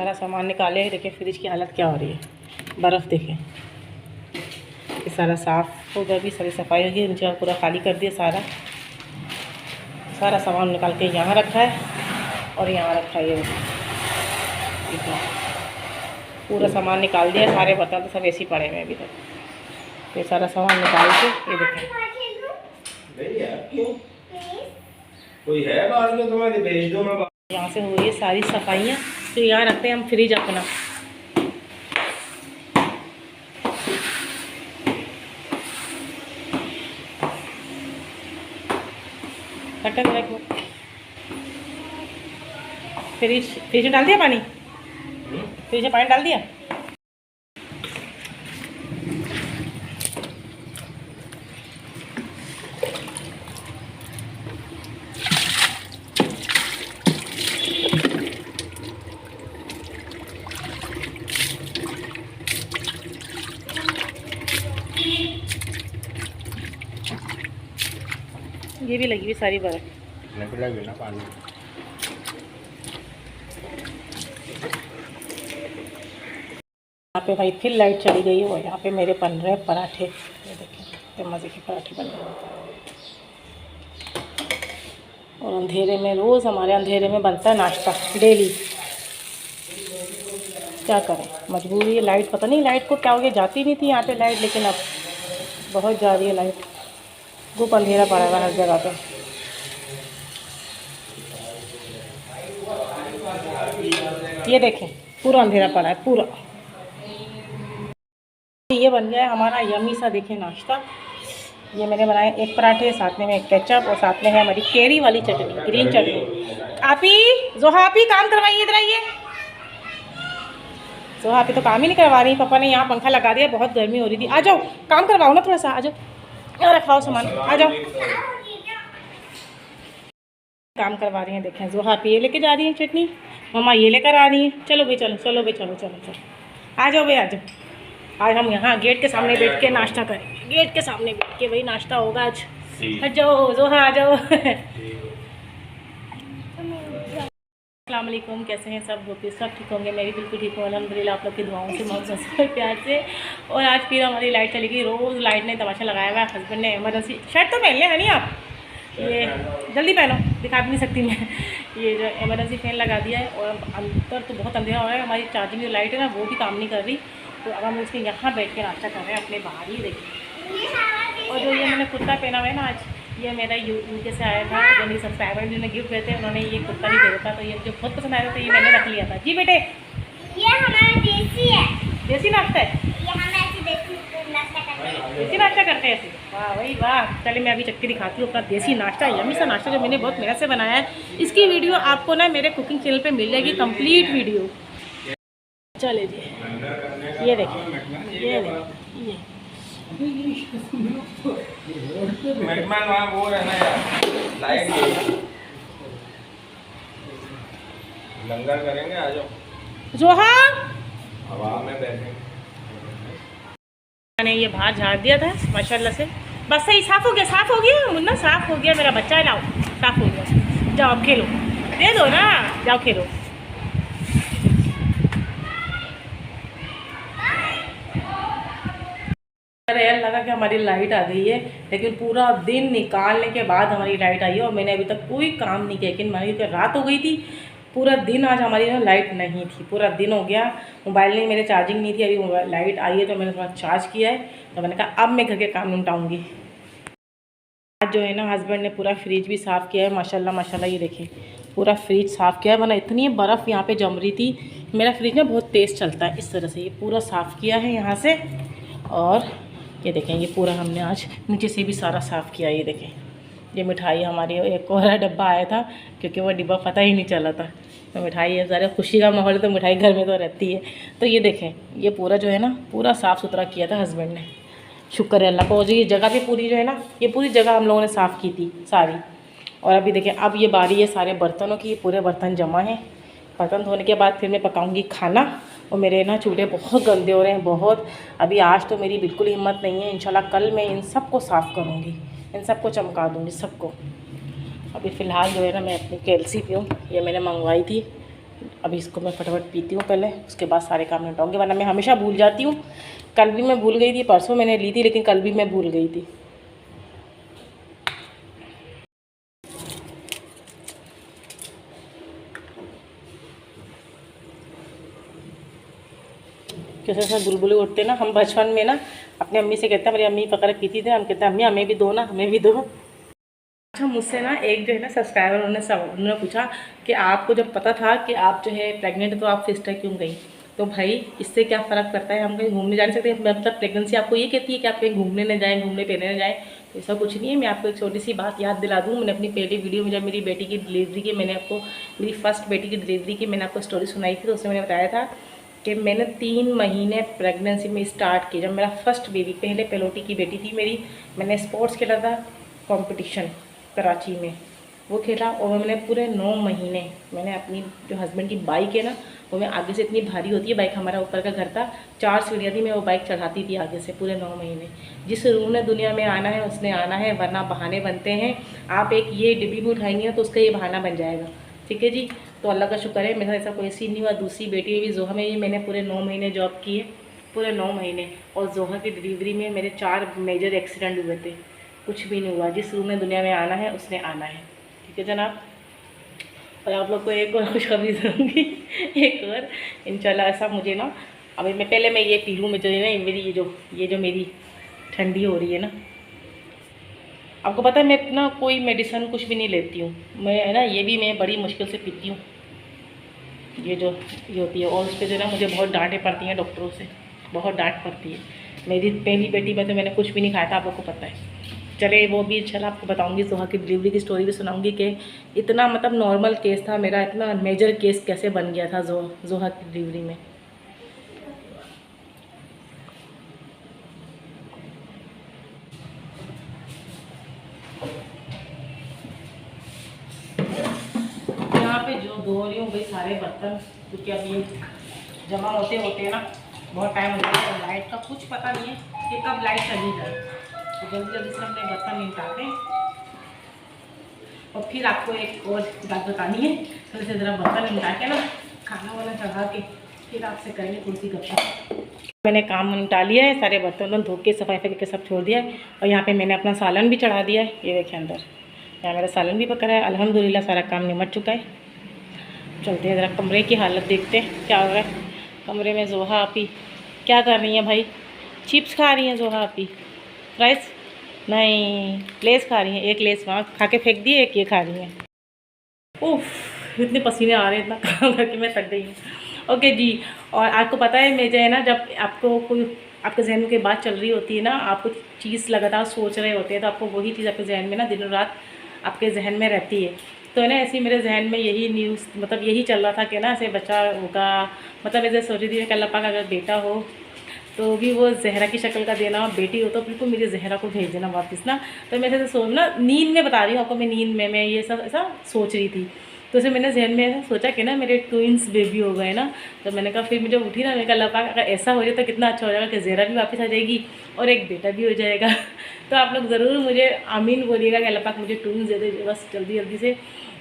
सारा सामान निकाले। देखिए फ्रिज की हालत क्या हो रही है, बर्फ़ देखें। ये सारा साफ़ होगा, भी सारी सफाई होगी। नीचे पूरा खाली कर दिया सारा सामान निकाल के यहाँ रखा है और यहाँ रखा है। ये पूरा सामान निकाल दिया, सारे बर्तन तो सब ऐसे ही पड़े हुए अभी तक। ये सारा सामान निकाल के ये देखें। कोई है बाहर में, तुम्हारे भेज दो। मैं यहाँ से हुई है सारी सफाइयाँ, तो यहाँ रखते हैं हम फ्रिज अपना। कटन रखो। फ्रिज में डाल दिया पानी, फ्रिज में पानी डाल दिया। ये भी लगी हुई सारी बर्फ। लगी ना पानी। यहाँ पे भाई फिर लाइट चली गई है और यहाँ पे मेरे बन रहे पराठे। ये देखें कितने मज़े के पराठे बन रहे हैं। और अंधेरे में, रोज़ हमारे अंधेरे में बनता है नाश्ता डेली। क्या करें, मजबूरी है। लाइट पता नहीं लाइट को क्या हो गया, जाती नहीं थी यहाँ पे लाइट, लेकिन अब बहुत जा रही है लाइट। खूब अंधेरा पड़ा हुआ हर जगह पे। ये देखें पूरा अंधेरा पड़ा है पूरा। ये बन गया है हमारा यमी सा, देखें नाश्ता। ये मैंने बनाए एक पराठे, साथ में एक केचप और साथ में है हमारी केरी वाली चटनी, ग्रीन चटनी। आपी जोहा, आपी काम करवाइए, इधर आइए। जोहा आपी तो काम ही नहीं करवा रही। पापा ने यहाँ पंखा लगा दिया, बहुत गर्मी हो रही थी। आ जाओ काम करवाओ ना थोड़ा सा, आ जाओ, यहाँ रखवाओ सामान, आ जाओ। काम करवा रही हैं। देखें जोहा आपी ये लेके जा रही है चटनी, मम्मा ये लेकर आ रही है। चलो भाई चलो, चलो भाई चलो चलो चलो, आ जाओ भाई आ जाओ। आज हम यहाँ गेट के सामने बैठ के नाश्ता करें। गेट के सामने बैठ के भाई नाश्ता होगा आज। आ जाओ जोहा, आ जाओ। अस्सलाम वालेकुम, कैसे हैं सब? होते सब ठीक होंगे, मैं भी बिल्कुल ठीक हूँ अल्हम्दुलिल्लाह, आप लोग की दुआओं से, मोहब्बत से, प्यार से। और आज फिर हमारी लाइट चली गई। रोज़ लाइट ने तमाशा लगाया हुआ है। हस्बैंड ने इमरजेंसी, शर्ट तो पहन लें है नहीं आप, ये जल्दी पहनो, दिखा भी नहीं सकती मैं। ये जो इमरजेंसी फ़ैन लगा दिया है और अंदर तो बहुत अंधेरा हो रहा है। हमारी चार्जिंग जो लाइट है ना वो भी काम नहीं कर रही, तो अब हम उसके यहाँ बैठ के नाश्ता कर रहे हैं अपने बाहर ही। देखिए, और जो ये मैंने कुर्ता पहना हुआ है ना आज, ये मेरा यूके से आया था। जो मेरी सब्सक्राइबर जिन्होंने गिफ्ट दिए थे, उन्होंने ये कुर्ता भी भेजा था, तो ये मुझे बहुत पसंद आया था, तो ये मैंने रख लिया था। जी बेटे, ये हमारा देसी है, देसी नाश्ता है। ये हम ऐसे देसी नाश्ता करते हैं। देसी नाश्ता करते हैं ऐसे, वाह भाई वाह। चलिए मैं अभी चक्की दिखाती हूँ अपना देसी नाश्ता, यम्मी सा नाश्ता जो मैंने बहुत मेहनत से बनाया है। इसकी वीडियो आपको ना मेरे कुकिंग चैनल पे मिल जाएगी, कंप्लीट वीडियो। चले जी, ये देखिए, ये देखिए, मेहमान वहाँ वो रहना यार, लाइट लंगर करेंगे, आ जाओ। जोहा हवा में बैठे मैंने ये बाहर झाड़ दिया था माशाल्लाह से। बस सही, साफ़ हो गया, साफ़ हो गया मुन्ना, साफ़ हो गया। मेरा बच्चा है, लाओ साफ़ हो गया। जाओ अब खेलो, दे दो ना, जाओ खेलो। यार लगा कि हमारी लाइट आ गई है, लेकिन पूरा दिन निकालने के बाद हमारी लाइट आई है और मैंने अभी तक कोई काम नहीं किया। लेकिन हमारी रात हो गई थी, पूरा दिन आज हमारी ना लाइट नहीं थी, पूरा दिन हो गया। मोबाइल में मेरे चार्जिंग नहीं थी, अभी मोबाइल लाइट आई है तो मैंने थोड़ा चार्ज किया है। तो मैंने कहा अब मैं घर के काम निपटाऊँगी। आज जो है ना हस्बैंड ने पूरा फ्रिज भी साफ़ किया है माशाल्लाह माशाल्लाह। ये देखिए पूरा फ्रिज साफ़ किया है, वरना इतनी बर्फ़ यहाँ पे जम रही थी। मेरा फ्रिज ना बहुत तेज़ चलता है, इस तरह से ये पूरा साफ़ किया है यहाँ से। और ये देखें ये पूरा हमने आज नीचे से भी सारा साफ़ किया। ये देखें ये मिठाई हमारी, एक और डब्बा आया था क्योंकि वो डिब्बा पता ही नहीं चला था। तो मिठाई है, ज़रा खुशी का माहौल है तो मिठाई घर में तो रहती है। तो ये देखें ये पूरा जो है ना पूरा साफ़ सुथरा किया था हस्बैंड ने, शुक्र है अल्लाह को। जो ये जगह भी पूरी जो है ना, ये पूरी जगह हम लोगों ने साफ़ की थी सारी। और अभी देखें अब ये बारी है सारे बर्तनों की, पूरे बर्तन जमा हैं। बर्तन धोने के बाद फिर मैं पकाऊंगी खाना। और मेरे ना चूल्हे बहुत गंदे हो रहे हैं बहुत। अभी आज तो मेरी बिल्कुल हिम्मत नहीं है, इंशाल्लाह कल मैं इन सब को साफ़ करूँगी, इन सब को चमका दूँगी सबको। अभी फ़िलहाल जो है ना मैं अपनी कैल्सी पीऊँ, ये मैंने मंगवाई थी अभी इसको मैं फटाफट पीती हूँ पहले, उसके बाद सारे काम निपटाऊँगी, वरना मैं हमेशा भूल जाती हूँ। कल भी मैं भूल गई थी, परसों मैंने ली थी, लेकिन कल भी मैं भूल गई थी। कैसे ऐसे बुलबुले उठते ना, हम बचपन में ना अपनी अम्मी से कहते हैं, हमारी अम्मी पकड़ पीती थी, हम कहते हैं अम्मी हमें भी दो ना, हमें भी दो। अच्छा, मुझसे ना एक जो है ना सब्सक्राइबर उन्होंने पूछा कि आपको जब पता था कि आप जो है प्रेग्नेंट, तो आप सिस्टर क्यों गई? तो भाई इससे क्या फ़र्क पड़ता है, हम कहीं घूमने जा नहीं सकते? मतलब प्रेगनेंसी आपको ये कहती है कि आप कहीं घूमने न जाएँ, घूमने फिरने न जाएँ? तो ऐसा कुछ नहीं है। मैं आपको एक छोटी सी बात याद दिला दूँ। मैंने अपनी पहली वीडियो में जब मेरी बेटी की डिलीवरी की, मैंने आपको मेरी फर्स्ट बेटी की डिलीवरी की मैंने आपको स्टोरी सुनाई थी, तो उसमें मैंने बताया था कि मैंने 3 महीने प्रेगनेंसी में स्टार्ट की। जब मेरा फर्स्ट बेबी, पहले पेलोटी की बेटी थी मेरी, मैंने स्पोर्ट्स खेला था, कंपटीशन कराची में वो खेला, और मैंने पूरे 9 महीने मैंने अपनी जो हस्बैंड की बाइक है ना, वो मैं आगे से, इतनी भारी होती है बाइक, हमारा ऊपर का घर था, 4 सीढ़ियाँ थी, मैं वो बाइक चढ़ाती थी आगे से पूरे 9 महीने। जिस रूह ने दुनिया में आना है उसने आना है, वरना बहाने बनते हैं। आप एक ये डिब्बी भी उठाएंगे तो उसका ये बहाना बन जाएगा, ठीक है जी। तो अल्लाह का शुक्र है मेरे साथ ऐसा कोई सीन नहीं हुआ। दूसरी बेटी भी जोहा में, मैंने पूरे 9 महीने जॉब की है, पूरे 9 महीने, और जोहा की डिलीवरी में मेरे 4 मेजर एक्सीडेंट हुए थे, कुछ भी नहीं हुआ। जिस रूह ने दुनिया में आना है उसने आना है, ठीक है जनाब। और आप लोग को एक और खुशखबरी दूँगी, एक और इंशाल्लाह। ऐसा मुझे ना, अभी मैं पहले मैं ये पी लूँ, मुझे ना मेरी ये जो मेरी ठंडी हो रही है ना, आपको पता है मैं ना कोई मेडिसिन कुछ भी नहीं लेती हूँ मैं, है ना, ये भी मैं बड़ी मुश्किल से पीती हूँ, ये होती है। और उस पर जो है ना मुझे बहुत डांटें पड़ती हैं डॉक्टरों से, बहुत डांट पड़ती है। मेरी पहली बेटी में तो मैंने कुछ भी नहीं खाया था, आप लोग को पता है। चले वो भी इंशाल्लाह आपको बताऊंगी, जोहा की डिलीवरी की स्टोरी भी सुनाऊंगी कि इतना मतलब नॉर्मल केस था मेरा, इतना मेजर केस कैसे बन गया था जोहा की डिलीवरी में। यहाँ पे जो धो रही हूँ भाई सारे बर्तन, क्योंकि अब ये जमा होते होते हैं ना बहुत टाइम हो जाता है। लाइट का कुछ पता नहीं है कि कब लाइट चली जाए, तो जल्दी जल्दी से अपने बर्तन निपटाते हैं। और फिर आपको एक और बात बतानी है, थोड़ी सी ज़रा बर्तन निपटा के ना खाना वाना चढ़ा के फिर आपसे करेंगे थोड़ी सी गपशप। मैंने काम निपटा लिया है, सारे बर्तन धो के सफाई करके सब छोड़ दिया है, और यहाँ पे मैंने अपना सालन भी चढ़ा दिया है। ये देखिए अंदर, यहाँ मेरा सालन भी पक रहा है, अल्हम्दुलिल्लाह सारा काम निमट चुका है। चलते हैं ज़रा कमरे की हालत देखते हैं क्या हो रहा है कमरे में। जोहा आपी क्या कर रही हैं भाई? चिप्स खा रही हैं जोहा आपी? फ्राइज नहीं, लेस खा रही हैं। एक लेस वहाँ खा के फेंक दिए, एक ये खा रही हैं। उफ, इतने पसीने आ रहे हैं, इतना काम करके मैं थक गई हूँ। ओके जी। और आपको पता है मैं जो है ना, जब आपको कोई आपके जहन में कोई बात चल रही होती है ना, आप कुछ चीज़ लगातार सोच रहे होते हैं, तो आपको वही चीज़ आपके जहन में ना दिनों रात आपके जहन में रहती है। तो है ना, ऐसे मेरे जहन में यही न्यूज़, मतलब यही चल रहा था कि ना ऐसे बच्चा होगा, मतलब ऐसे सोच रही थी कि अल्लाह पाक अगर बेटा हो तो भी वो जहरा की शक्ल का देना, और बेटी हो तो बिल्कुल मेरी जहरा को भेज देना वापस ना। तो मैं ऐसे सोच ना, नींद में बता रही हूँ आपको, मैं नींद में मैं ये सब ऐसा सोच रही थी। तो उसे मैंने जहन में ऐसा सोचा कि ना मेरे ट्विंस बेबी हो गए ना। तो मैंने कहा, फिर मुझे उठी ना, मैंने कहा अल्लाह पाक अगर ऐसा हो जाए तो कितना अच्छा हो जाएगा कि जहरा भी वापस आ जाएगी और एक बेटा भी हो जाएगा। तो आप लोग ज़रूर मुझे आमीन बोलिएगा कि अल्लाह पाक मुझे ट्विंस दे दे बस जल्दी जल्दी से,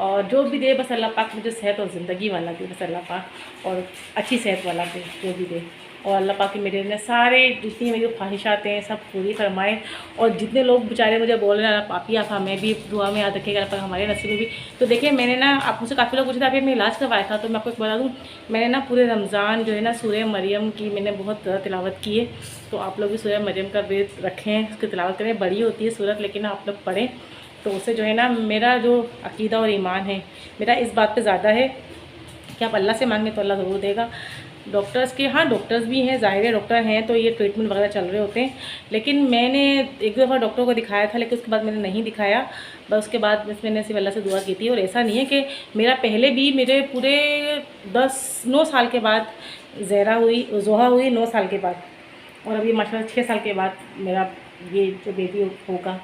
और जो भी दे बस अल्लाह पाक मुझे सेहत और ज़िंदगी वाला दे बस अल्लाह पाक, और अच्छी सेहत वाला दे जो भी दे। और अल्लाह पाक मेरे ने सारे जितनी मेरी ख्वाहिशात हैं सब पूरी फरमाए। और जितने लोग बेचारे मुझे बोल रहे हैं पापी आप हमें भी दुआ में याद रखिएगा, पर हमारे नसीब में भी। तो देखिए मैंने ना, आप मुझसे काफ़ी लोग पूछे थे अभी मैं इलाज करवाया था, तो मैं आपको एक बता दूँ, मैंने ना पूरे रमज़ान जो है ना सूरह मरियम की मैंने बहुत ज़्यादा तिलावत की है। तो आप लोग भी सूरह मरियम का वेद रखें, उसकी तिलावत करें। बड़ी होती है सूरत, लेकिन आप लोग पढ़ें, तो उससे जो है ना मेरा जो अकीदा और ईमान है मेरा इस बात पे ज़्यादा है कि आप अल्लाह से मांगें तो अल्लाह ज़रूर देगा। डॉक्टर्स के, हाँ डॉक्टर्स भी हैं, ज़ाहिर है डॉक्टर हैं तो ये ट्रीटमेंट वगैरह चल रहे होते हैं। लेकिन मैंने एक दफ़ा डॉक्टर को दिखाया था, लेकिन उसके बाद मैंने नहीं दिखाया। बस उसके बाद बस मैंने सिर्फ अल्लाह से दुआ की थी। और ऐसा नहीं है कि मेरा पहले भी, मेरे पूरे 9 साल के बाद जोहा हुई 9 साल के बाद, और अभी माशाल्लाह 6 साल के बाद मेरा ये जो बेबी होगा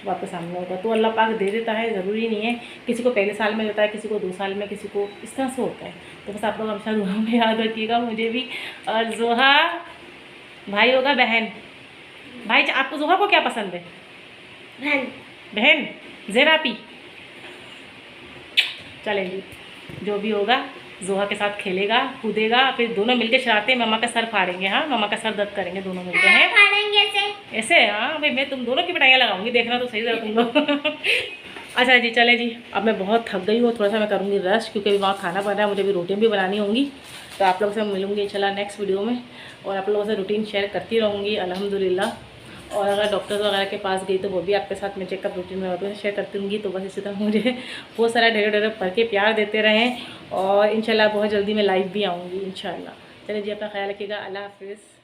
वापस सामने होगा। तो अल्लाह पाक दे देता है, ज़रूरी नहीं है किसी को पहले साल में देता है, किसी को 2 साल में, किसी को इस तरह से होता है। तो बस आप लोग हमेशा दुआ में याद रखिएगा मुझे भी। और जोहा भाई होगा बहन, भाई आपको जोहा को क्या पसंद है? बहन। बहन ज़ेरा पी, चलेंगी जो भी होगा जोहा के साथ खेलेगा कूदेगा, फिर दोनों मिलके शरारते मम्मा का सर फाड़ेंगे। हाँ, मम्मा का सर दर्द करेंगे दोनों मिलके हैं फाड़ेंगे ऐसे। ऐसे। हाँ भाई, मैं तुम दोनों की पिटाइयाँ लगाऊंगी, देखना तो सही जरा तुम लोग। अच्छा जी, चले जी, अब मैं बहुत थक गई हूँ, थोड़ा सा मैं करूँगी रेस्ट, क्योंकि अभी वहाँ खाना बन रहा है, मुझे भी रोटियाँ भी बनानी होंगी। तो आप लोगों से मिलूँगी इंशाल्लाह नेक्स्ट वीडियो में, और आप लोगों से रूटीन शेयर करती रहूँगी अल्हम्दुलिल्लाह। और अगर डॉक्टर्स वगैरह के पास गई तो वो भी आपके साथ मैं चेकअप रूटीन में वापस शेयर करती रहूँगी। तो बस इसी तरह मुझे बहुत सारा ढेर पढ़ के प्यार देते रहें, और इंशाल्लाह बहुत जल्दी मैं लाइव भी आऊँगी इंशाल्लाह। चलिए जी, अपना ख्याल रखिएगा। अल्लाह हाफिज़।